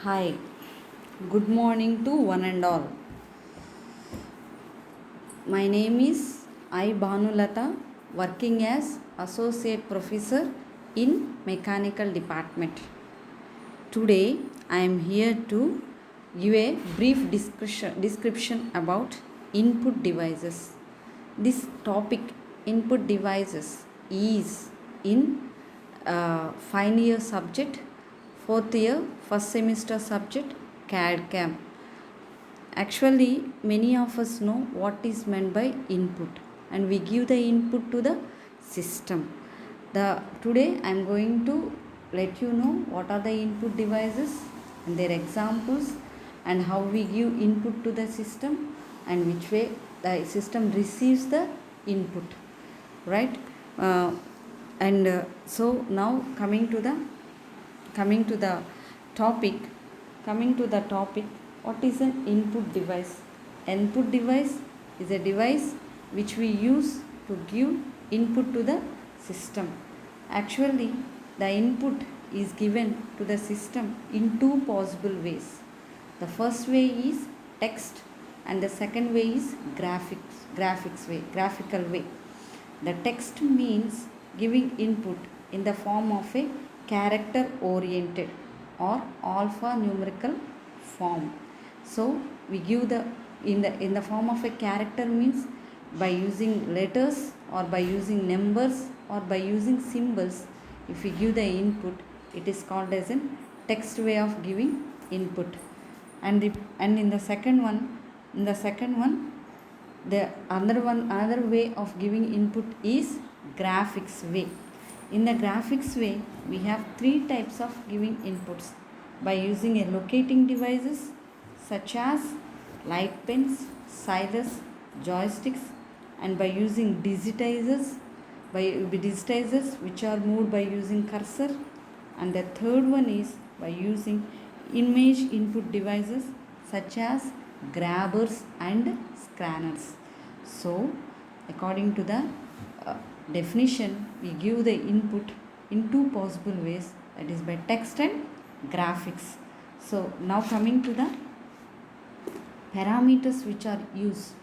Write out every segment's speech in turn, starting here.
Hi, good morning to one and all. My name is I. Bhanulata, working as Associate Professor in Mechanical Department. Today, I am here to give a brief description about input devices. This topic, input devices, is in final year subject, fourth year, first semester subject, CAD CAM. Actually, many of us know what is meant by input, and we give the input to the system. Today I am going to let you know what are the input devices and their examples, and how we give input to the system, and which way the system receives the input, right? And so now coming to the topic coming to the topic, what is an input device? Input device is a device which we use to give input to the system. Actually, the input is given to the system in two possible ways. The first way is text, and the second way is graphical way. The text means giving input in the form of a character oriented or alphanumerical form. So we give the in the form of a character means by using letters or by using numbers or by using symbols. If we give the input, it is called as a text way of giving input. And in the second one, the another way of giving input is graphics way. In the graphics way, we have three types of giving inputs: by using a locating devices such as light pens, stylus, joysticks, and by using digitizers which are moved by using cursor. And the third one is by using image input devices such as grabbers and scanners. So according to the uh, definition, we give the input in two possible ways, that is by text and graphics. So now coming to the parameters which are used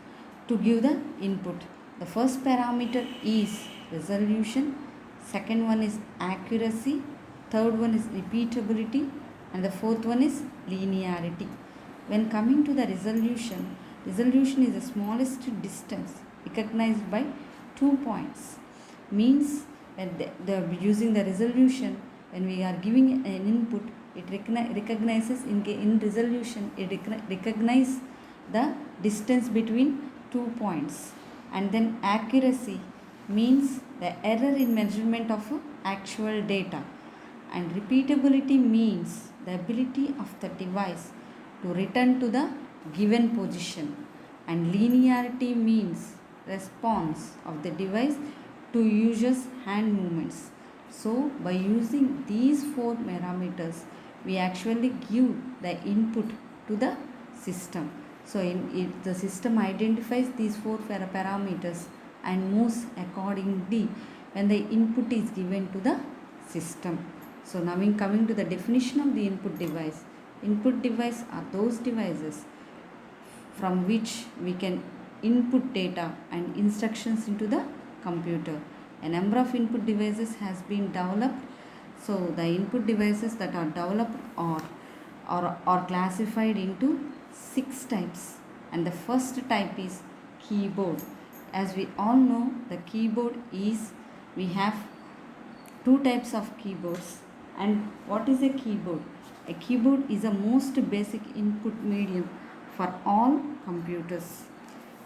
to give the input. The first parameter is resolution, second one is accuracy, third one is repeatability, and the fourth one is linearity. When coming to the resolution, resolution is the smallest distance recognized by 2 points. Means when using the resolution, when we are giving an input, it recognizes in resolution, it recognizes the distance between 2 points. And then accuracy means the error in measurement of actual data. And repeatability means the ability of the device to return to the given position. And linearity means response of the device to users' hand movements. So by using these four parameters, we actually give the input to the system. So if the system identifies these four parameters and moves accordingly when the input is given to the system. So now in coming to the definition of the input device. Input device are those devices from which we can input data and instructions into the computer. A number of input devices has been developed. So the input devices that are developed are classified into 6 types. And the first type is keyboard. As we all know, the keyboard is, we have two types of keyboards. And what is a keyboard? A keyboard is the most basic input medium for all computers.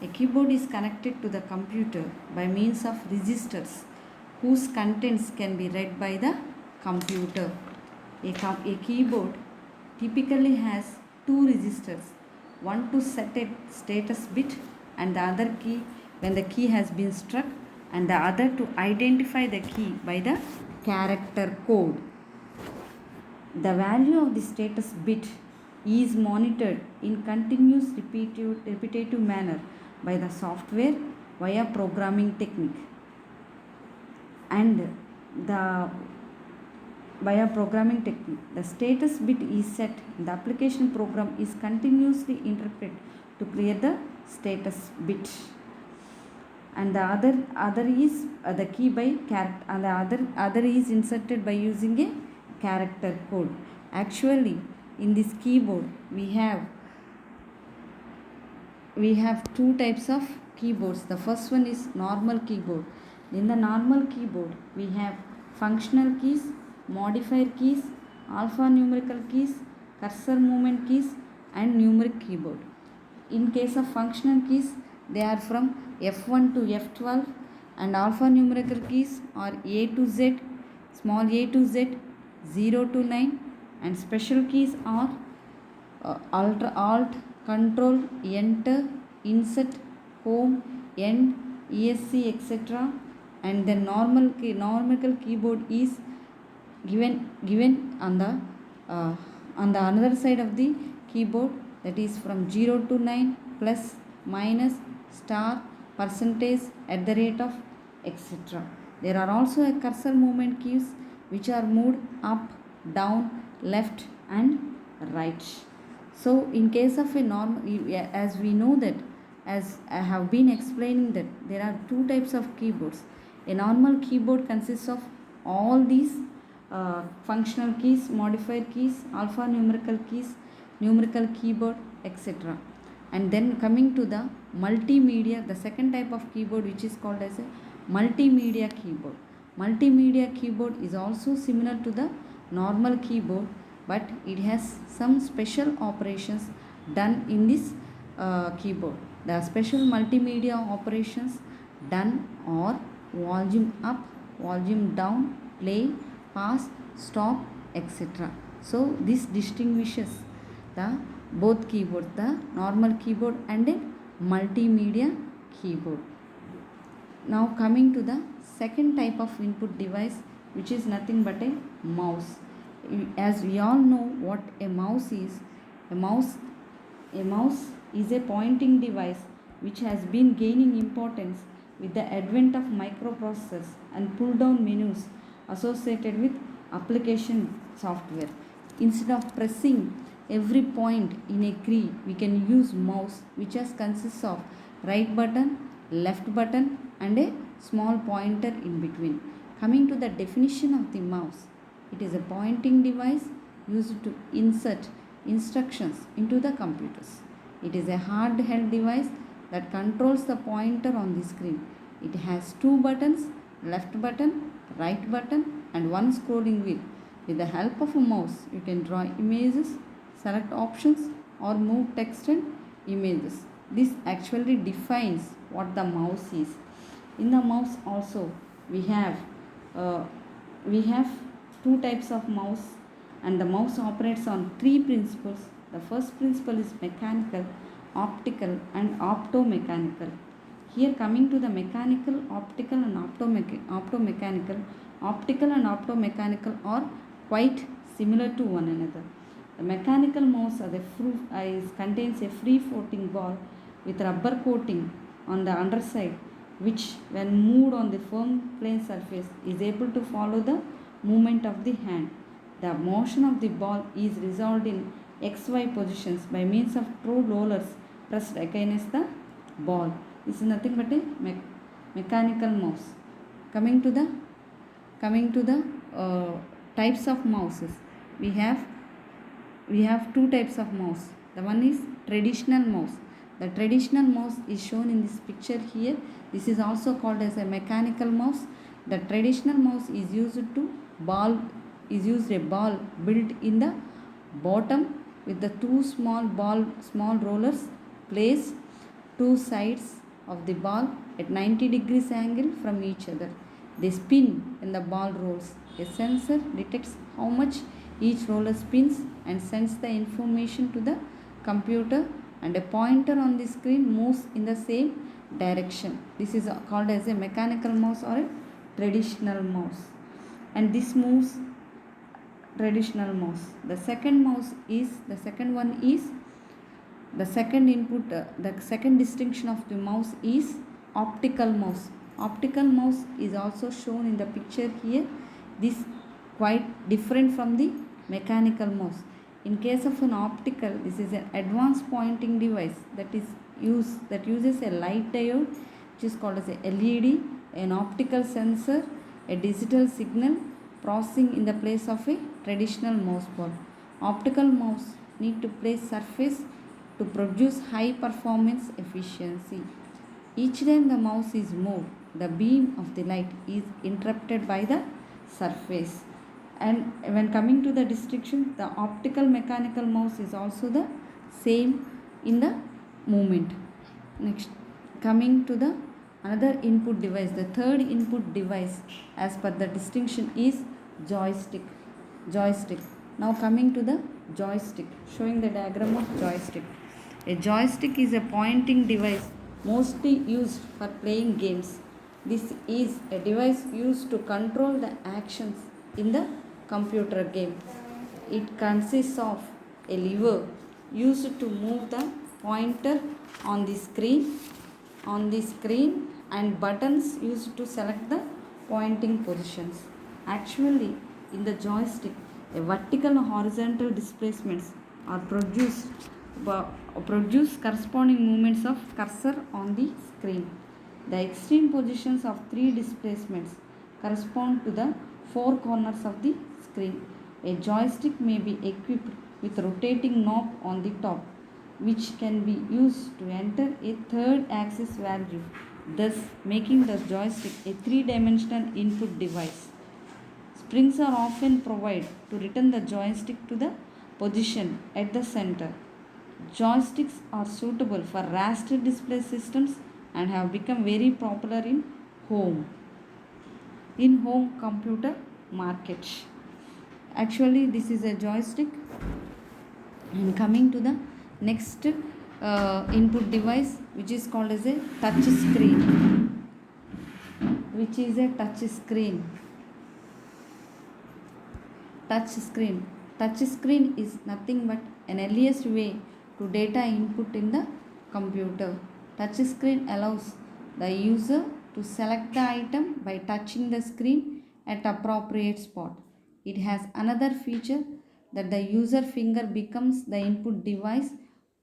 A keyboard is connected to the computer by means of registers whose contents can be read by the computer. A keyboard typically has two registers, one to set a status bit and the other key when the key has been struck, and the other to identify the key by the character code. The value of the status bit is monitored in continuous repetitive manner by the software via programming technique. And the by a programming technique. The status bit is set. The application program is continuously interpreted to create the status bit. And the other is the key by character, and the other is inserted by using a character code. Actually, in this keyboard we have two types of keyboards. The first one is normal keyboard. In the normal keyboard we have functional keys, modifier keys, alphanumerical keys, cursor movement keys, and numeric keyboard. In case of functional keys, they are from F1 to F12, and alphanumerical keys are A to Z, small a to Z, 0 to 9, and special keys are Alt, Control, Enter, Insert, Home, End, ESC, etc. And the numerical keyboard is given on the another side of the keyboard, that is from 0 to 9, plus, minus, star, percentage, at the rate of, etc. There are also a cursor movement keys which are moved up, down, left, and right. So in case of a normal, as we know that, as I have been explaining, that there are two types of keyboards. A normal keyboard consists of all these functional keys, modifier keys, alphanumerical keys, numerical keyboard, etc. And then coming to the multimedia, the second type of keyboard, which is called as a multimedia keyboard. Multimedia keyboard is also similar to the normal keyboard, but it has some special operations done in this keyboard. The special multimedia operations done are volume up, volume down, play, pause, stop, etc. So this distinguishes the both keyboards, the normal keyboard and a multimedia keyboard. Now coming to the second type of input device, which is nothing but a mouse. As we all know what a mouse is, a mouse is a pointing device which has been gaining importance with the advent of microprocessors and pull down menus associated with application software. Instead of pressing every point in a key, we can use mouse, which consists of right button, left button, and a small pointer in between. Coming to the definition of the mouse, it is a pointing device used to insert instructions into the computers. It is a hard-held device that controls the pointer on the screen. It has two buttons, left button, right button, and one scrolling wheel. With the help of a mouse, you can draw images, select options, or move text and images. This actually defines what the mouse is. In the mouse also, we have two types of mouse, and the mouse operates on three principles. The first principle is mechanical, optical, and optomechanical. Here, coming to the mechanical, optical, and optomechanical, optical and optomechanical are quite similar to one another. The mechanical mouse contains a free floating ball with rubber coating on the underside, which when moved on the firm plane surface is able to follow the movement of the hand. The motion of the ball is resolved in XY positions by means of two rollers pressed against the ball. This is nothing but a mechanical mouse. Coming to the types of mouses, we have two types of mouse. The one is traditional mouse. The traditional mouse is shown in this picture here. This is also called as a mechanical mouse. The traditional mouse is used a ball built in the bottom with the two small rollers placed two sides of the ball at 90 degrees angle from each other. They spin when the ball rolls. A sensor detects how much each roller spins and sends the information to the computer, and a pointer on the screen moves in the same direction. This is called as a mechanical mouse or a traditional mouse. And this moves traditional mouse. The second distinction of the mouse is optical mouse. Optical mouse is also shown in the picture here. This quite different from the mechanical mouse. In case of an optical, this is an advanced pointing device that uses a light diode, which is called as a LED, an optical sensor, a digital signal processing in the place of a traditional mouse ball. Optical mouse need to place surface to produce high performance efficiency. Each time the mouse is moved, the beam of the light is interrupted by the surface. And when coming to the distinction, the optical mechanical mouse is also the same in the movement. Next, coming to the another input device, the third input device as per the distinction is joystick. Now coming to the joystick, showing the diagram of joystick. A joystick is a pointing device mostly used for playing games. This is a device used to control the actions in the computer game. It consists of a lever used to move the pointer on the screen and buttons used to select the pointing positions. Actually, in the joystick, a vertical and horizontal displacements are produce corresponding movements of cursor on the screen. The extreme positions of three displacements correspond to the four corners of the screen. A joystick may be equipped with a rotating knob on the top, which can be used to enter a third axis value, thus making the joystick a three-dimensional input device. Springs are often provided to return the joystick to the position at the center. Joysticks are suitable for raster display systems and have become very popular in home computer market. Actually, this is a joystick. And coming to the next input device, which is called as a touch screen. Touch screen is nothing but an earliest way to data input in the computer. Touch screen allows the user to select the item by touching the screen at appropriate spot. It has another feature that the user finger becomes the input device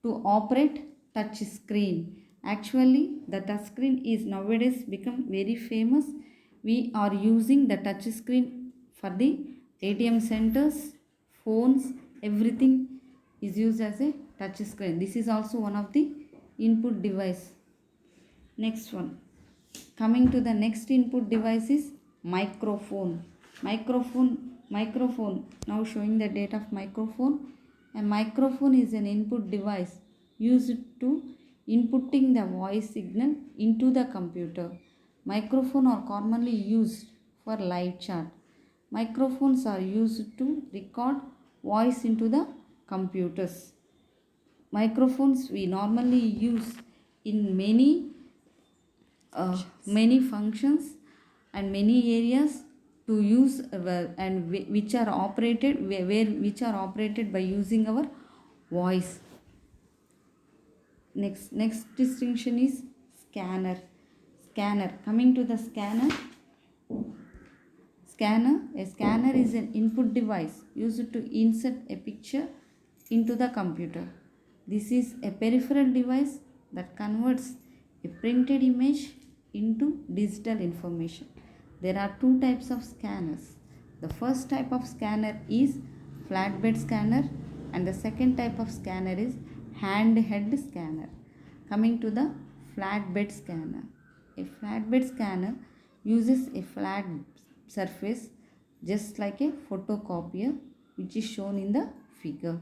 to operate touch screen. Actually, the touch screen is nowadays become very famous. We are using the touch screen for the ATM centers, phones, everything is used as a touch screen. This is also one of the input device. Next one, coming to the next input device is microphone. Now showing the data of microphone. A microphone is an input device used to inputting the voice signal into the computer. Microphones are commonly used for live chat. Microphones are used to record voice into the computers. Microphones we normally use in many functions and many areas to use and which are operated by using our voice. Next distinction is scanner. Coming to the scanner. A scanner is an input device used to insert a picture into the computer. This is a peripheral device that converts a printed image into digital information. There are two types of scanners. The first type of scanner is flatbed scanner and the second type of scanner is handheld scanner. Coming to the flatbed scanner. A flatbed scanner uses a flat surface just like a photocopier, which is shown in the figure.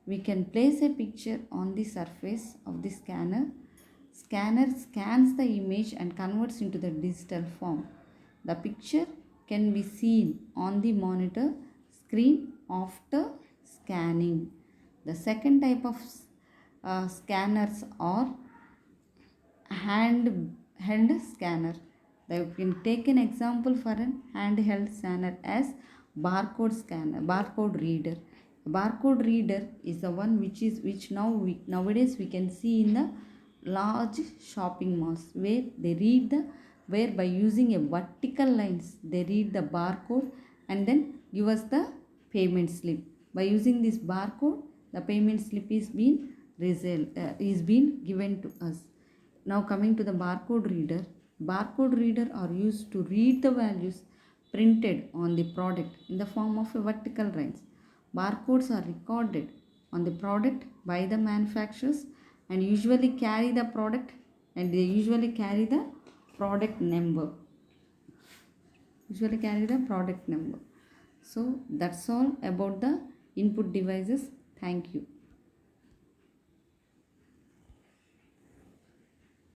We can place a picture on the surface of the scanner. Scanner scans the image and converts into the digital form. The picture can be seen on the monitor screen after scanning. The second type of scanners are handheld scanner. We can take an example for an handheld scanner as barcode reader. Barcode reader is the one which nowadays we can see in the large shopping malls where by using a vertical lines they read the barcode and then give us the payment slip. By using this barcode, the payment slip is being given to us. Now coming to the barcode reader are used to read the values printed on the product in the form of a vertical lines. Barcodes are recorded on the product by the manufacturers and they usually carry the product number. So that's all about the input devices. Thank you.